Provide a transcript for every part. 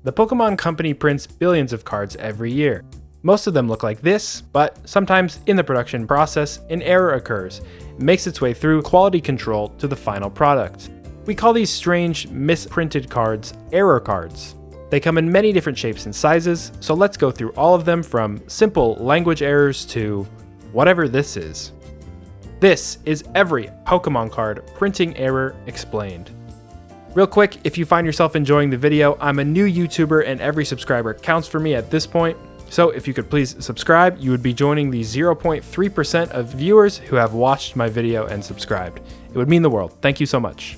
The Pokemon Company prints billions of cards every year. Most of them look like this, but sometimes in the production process, an error occurs. It makes its way through quality control to the final product. We call these strange, misprinted cards error cards. They come in many different shapes and sizes, so let's go through all of them from simple language errors to whatever this is. This is every Pokemon card printing error explained. Real quick, if you find yourself enjoying the video, I'm a new YouTuber and every subscriber counts for me at this point. So if you could please subscribe, you would be joining the 0.3% of viewers who have watched my video and subscribed. It would mean the world. Thank you so much.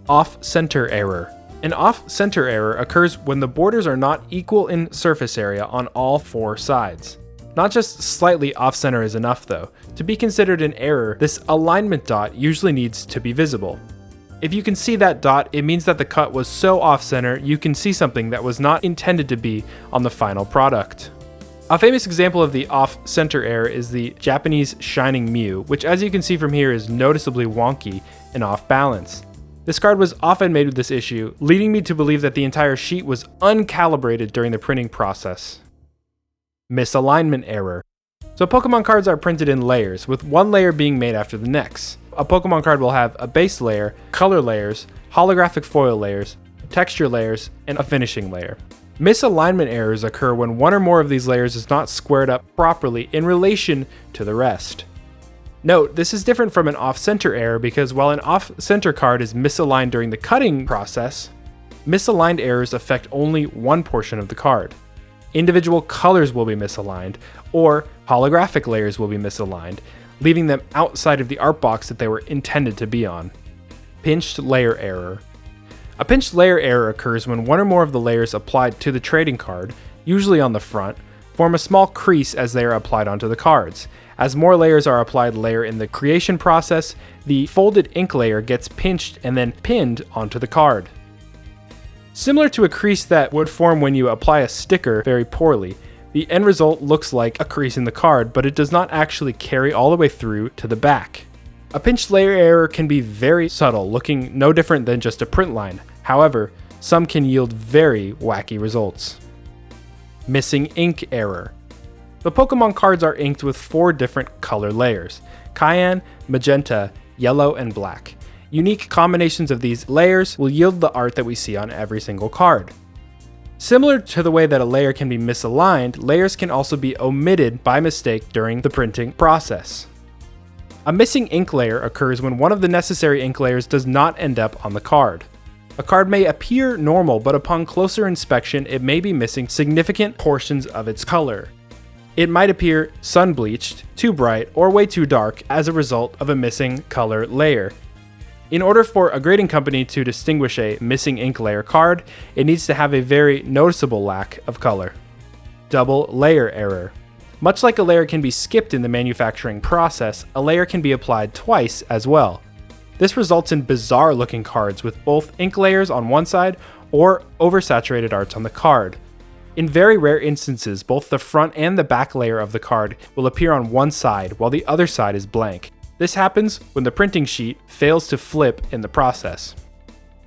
Off-center error. An off-center error occurs when the borders are not equal in surface area on all four sides. Not just slightly off-center is enough though. To be considered an error, this alignment dot usually needs to be visible. If you can see that dot, it means that the cut was so off-center you can see something that was not intended to be on the final product. A famous example of the off-center error is the Japanese Shining Mew, which as you can see from here is noticeably wonky and off-balance. This card was often made with this issue, leading me to believe that the entire sheet was uncalibrated during the printing process. Misalignment error. So Pokemon cards are printed in layers, with one layer being made after the next. A Pokemon card will have a base layer, color layers, holographic foil layers, texture layers, and a finishing layer. Misalignment errors occur when one or more of these layers is not squared up properly in relation to the rest. Note, this is different from an off-center error because while an off-center card is misaligned during the cutting process, misaligned errors affect only one portion of the card. Individual colors will be misaligned, or holographic layers will be misaligned, leaving them outside of the art box that they were intended to be on. Pinched layer error. A pinched layer error occurs when one or more of the layers applied to the trading card, usually on the front, form a small crease as they are applied onto the cards. As more layers are applied later in the creation process, the folded ink layer gets pinched and then pinned onto the card. Similar to a crease that would form when you apply a sticker very poorly, the end result looks like a crease in the card, but it does not actually carry all the way through to the back. A pinched layer error can be very subtle, looking no different than just a print line. However, some can yield very wacky results. Missing ink error. The Pokemon cards are inked with 4 different color layers: cyan, magenta, yellow, and black. Unique combinations of these layers will yield the art that we see on every single card. Similar to the way that a layer can be misaligned, layers can also be omitted by mistake during the printing process. A missing ink layer occurs when one of the necessary ink layers does not end up on the card. A card may appear normal, but upon closer inspection, it may be missing significant portions of its color. It might appear sun-bleached, too bright, or way too dark as a result of a missing color layer. In order for a grading company to distinguish a missing ink layer card, it needs to have a very noticeable lack of color. Double layer error. Much like a layer can be skipped in the manufacturing process, a layer can be applied twice as well. This results in bizarre looking cards with both ink layers on one side or oversaturated arts on the card. In very rare instances, both the front and the back layer of the card will appear on one side while the other side is blank. This happens when the printing sheet fails to flip in the process.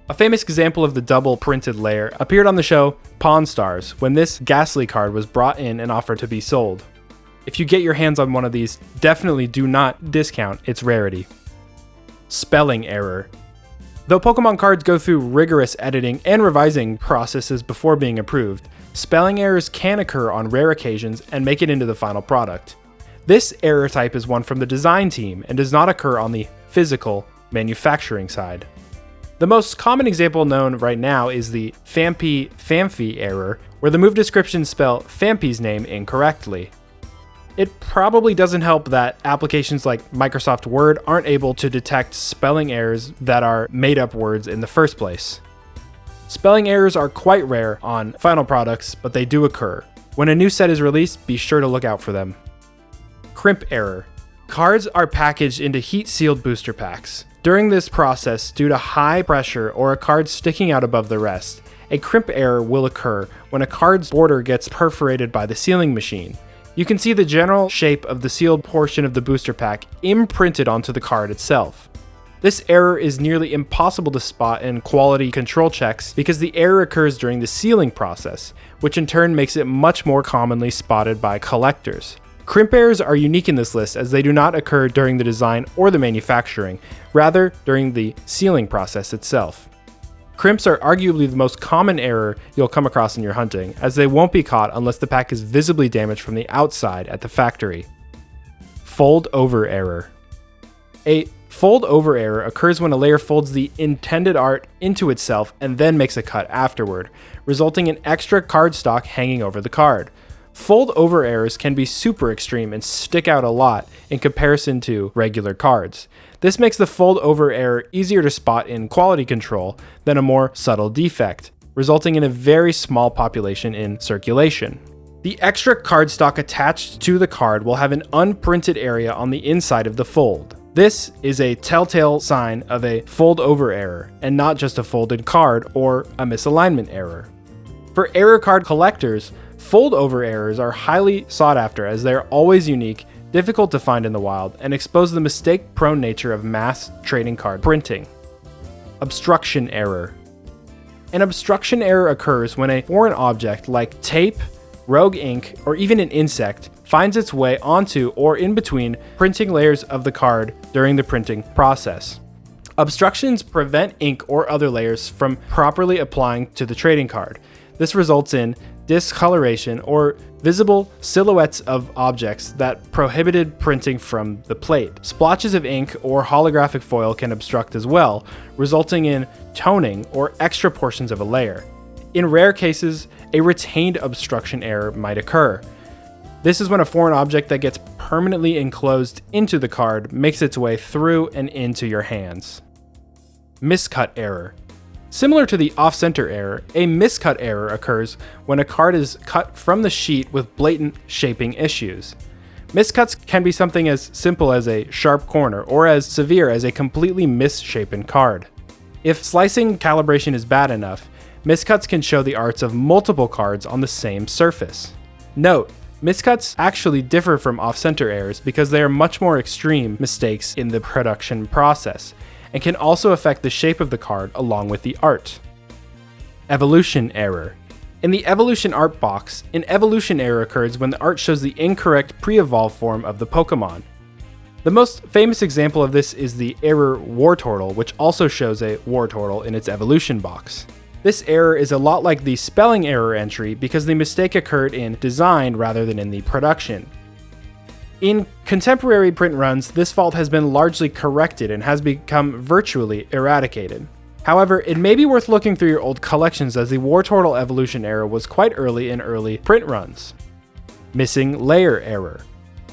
A famous example of the double printed layer appeared on the show Pawn Stars when this Ghastly card was brought in and offered to be sold. If you get your hands on one of these, definitely do not discount its rarity. Spelling error. Though Pokemon cards go through rigorous editing and revising processes before being approved, spelling errors can occur on rare occasions and make it into the final product. This error type is one from the design team and does not occur on the physical manufacturing side. The most common example known right now is the Phanpy error, where the move descriptions spell Phanpy's name incorrectly. It probably doesn't help that applications like Microsoft Word aren't able to detect spelling errors that are made-up words in the first place. Spelling errors are quite rare on final products, but they do occur. When a new set is released, be sure to look out for them. Crimp error. Cards are packaged into heat-sealed booster packs. During this process, due to high pressure or a card sticking out above the rest, a crimp error will occur when a card's border gets perforated by the sealing machine. You can see the general shape of the sealed portion of the booster pack imprinted onto the card itself. This error is nearly impossible to spot in quality control checks because the error occurs during the sealing process, which in turn makes it much more commonly spotted by collectors. Crimp errors are unique in this list as they do not occur during the design or the manufacturing, rather during the sealing process itself. Crimps are arguably the most common error you'll come across in your hunting, as they won't be caught unless the pack is visibly damaged from the outside at the factory. Fold over error. A fold over error occurs when a layer folds the intended art into itself and then makes a cut afterward, resulting in extra cardstock hanging over the card. Fold over errors can be super extreme and stick out a lot in comparison to regular cards. This makes the fold over error easier to spot in quality control than a more subtle defect, resulting in a very small population in circulation. The extra cardstock attached to the card will have an unprinted area on the inside of the fold. This is a telltale sign of a fold over error, and not just a folded card or a misalignment error. For error card collectors, fold over errors are highly sought after as they are always unique, difficult to find in the wild, and expose the mistake-prone nature of mass trading card printing. Obstruction error. An obstruction error occurs when a foreign object like tape, rogue ink, or even an insect finds its way onto or in between printing layers of the card during the printing process. Obstructions prevent ink or other layers from properly applying to the trading card. This results in discoloration or visible silhouettes of objects that prohibited printing from the plate. Splotches of ink or holographic foil can obstruct as well, resulting in toning or extra portions of a layer. In rare cases, a retained obstruction error might occur. This is when a foreign object that gets permanently enclosed into the card makes its way through and into your hands. Miscut error. Similar to the off-center error, a miscut error occurs when a card is cut from the sheet with blatant shaping issues. Miscuts can be something as simple as a sharp corner or as severe as a completely misshapen card. If slicing calibration is bad enough, miscuts can show the arts of multiple cards on the same surface. Note, miscuts actually differ from off-center errors because they are much more extreme mistakes in the production process, and can also affect the shape of the card along with the art. Evolution error. In the evolution art box, an evolution error occurs when the art shows the incorrect pre-evolved form of the Pokemon. The most famous example of this is the error Wartortle, which also shows a Wartortle in its evolution box. This error is a lot like the spelling error entry because the mistake occurred in design rather than in the production. In contemporary print runs, this fault has been largely corrected and has become virtually eradicated. However, it may be worth looking through your old collections as the Wartortle evolution error was quite early in early print runs. Missing layer error.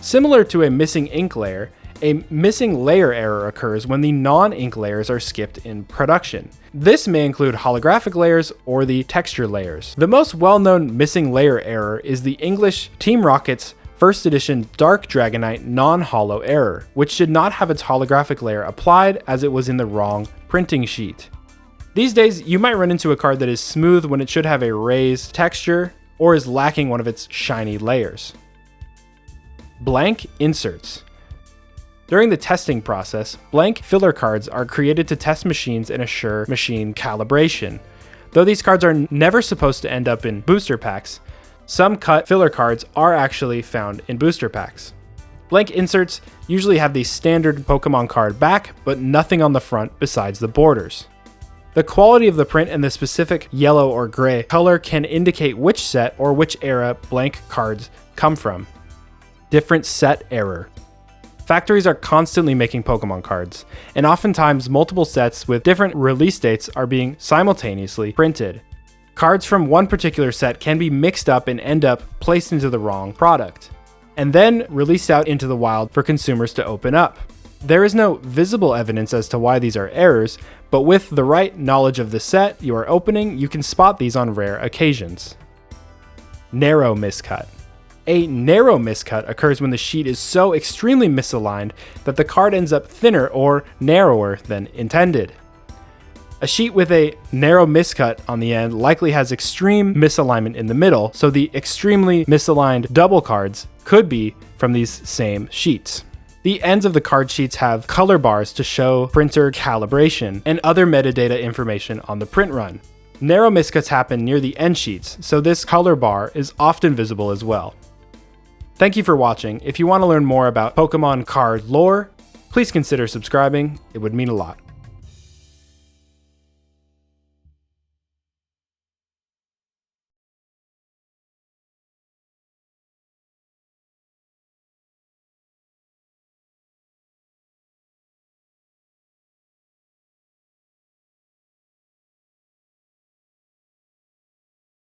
Similar to a missing ink layer, a missing layer error occurs when the non-ink layers are skipped in production. This may include holographic layers or the texture layers. The most well-known missing layer error is the English Team Rocket's first edition Dark Dragonite non-holo error, which did not have its holographic layer applied as it was in the wrong printing sheet. These days, you might run into a card that is smooth when it should have a raised texture or is lacking one of its shiny layers. Blank inserts. During the testing process, blank filler cards are created to test machines and assure machine calibration. Though these cards are never supposed to end up in booster packs, some cut filler cards are actually found in booster packs. Blank inserts usually have the standard Pokemon card back, but nothing on the front besides the borders. The quality of the print and the specific yellow or gray color can indicate which set or which era blank cards come from. Different set error. Factories are constantly making Pokemon cards, and oftentimes multiple sets with different release dates are being simultaneously printed. Cards from one particular set can be mixed up and end up placed into the wrong product, and then released out into the wild for consumers to open up. There is no visible evidence as to why these are errors, but with the right knowledge of the set you are opening, you can spot these on rare occasions. Narrow miscut. A narrow miscut occurs when the sheet is so extremely misaligned that the card ends up thinner or narrower than intended. A sheet with a narrow miscut on the end likely has extreme misalignment in the middle, so the extremely misaligned double cards could be from these same sheets. The ends of the card sheets have color bars to show printer calibration and other metadata information on the print run. Narrow miscuts happen near the end sheets, so this color bar is often visible as well. Thank you for watching. If you want to learn more about Pokemon card lore, please consider subscribing. It would mean a lot.